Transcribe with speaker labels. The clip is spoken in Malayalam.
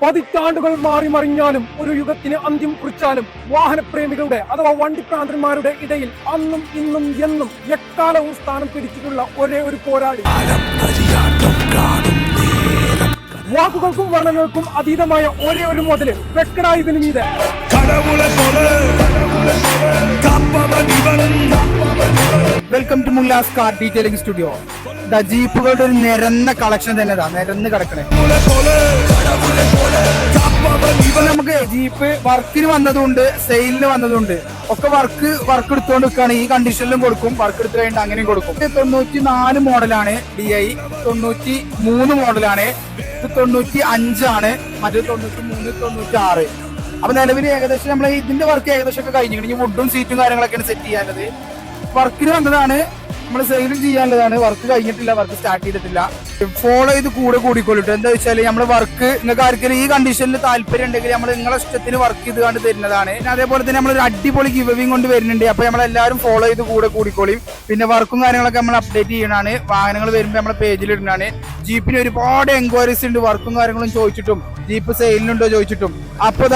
Speaker 1: പതിറ്റാണ്ടുകൾ മാറി മറിഞ്ഞാലും ഒരു യുഗത്തിന് അന്ത്യം കുറിച്ചാലും വാഹനപ്രേമികളുടെ അഥവാ വണ്ടിപ്രാന്തന്മാരുടെ ഇടയിൽ അന്നും ഇന്നും എന്നും എക്കാലവും സ്ഥാനം പിടിച്ചിട്ടുള്ള ഒരേ ഒരു പോരാളി. വാക്കുകൾക്കും വർണ്ണങ്ങൾക്കും അതീതമായ ഒരേ ഒരു മുതല് വെക്കടായി ഇതിനു മീതെ.
Speaker 2: Welcome to Mulla's car detailing studio. ജീപ്പുകളുടെ ഒരു നിരന്ന കളക്ഷൻ തന്നെ നിരന്ന് കിടക്കണേ. ഇപ്പൊ നമുക്ക് ജീപ്പ് വർക്കിന് വന്നതുകൊണ്ട് സെയിലിന് വന്നതുണ്ട്. ഒക്കെ വർക്ക് എടുത്തുകൊണ്ട് വെക്കുകയാണ്. ഈ കണ്ടീഷനിലും കൊടുക്കും, വർക്ക് എടുത്തു കഴിഞ്ഞിട്ട് അങ്ങനെയും കൊടുക്കും. 94 മോഡലാണ് DI, 93 മോഡലാണ്, ഇത് 95 ആണ്, മറ്റേത് 93, 96. അപ്പൊ നിലവിൽ ഏകദേശം നമ്മൾ ഇതിന്റെ വർക്ക് ഏകദേശം ഒക്കെ കഴിഞ്ഞിരിക്കും. വുഡും സീറ്റും കാര്യങ്ങളൊക്കെയാണ് സെറ്റ് ചെയ്യാനുള്ളത്. വർക്കിന് വന്നതാണ്, നമ്മൾ സെയിലും ചെയ്യാനുള്ളതാണ്. വർക്ക് കഴിഞ്ഞിട്ടില്ല, വർക്ക് സ്റ്റാർട്ട് ചെയ്തിട്ടില്ല. ഫോളോ ചെയ്ത് കൂടിക്കൊള്ളിട്ട്. എന്താ വെച്ചാൽ നമ്മൾ വർക്ക് നിങ്ങൾക്ക് ആർക്കെങ്കിലും ഈ കണ്ടീഷനിൽ താല്പര്യം ഉണ്ടെങ്കിൽ നമ്മൾ നിങ്ങളെ ഇഷ്ടത്തിന് വർക്ക് ചെയ്ത് കണ്ട് തരുന്നതാണ്. പിന്നെ അതേപോലെ തന്നെ നമ്മളൊരു അടിപൊളി ഗിവിംഗ് കൊണ്ട് വരുന്നുണ്ട്. അപ്പൊ നമ്മളെല്ലാവരും ഫോളോ ചെയ്ത് കൂടിക്കോളിയും. പിന്നെ വർക്കും കാര്യങ്ങളൊക്കെ നമ്മൾ അപ്ഡേറ്റ് ചെയ്യണതാണ്. വാഹനങ്ങൾ വരുമ്പോൾ നമ്മളെ പേജിൽ ഇടുന്നതാണ്. ജീപ്പിന് ഒരുപാട് എൻക്വയറീസ് ഉണ്ട്, വർക്കും കാര്യങ്ങളും ചോദിച്ചിട്ടും ജീപ്പ് സെയിലിനുണ്ടോ ചോദിച്ചിട്ടും. അപ്പൊ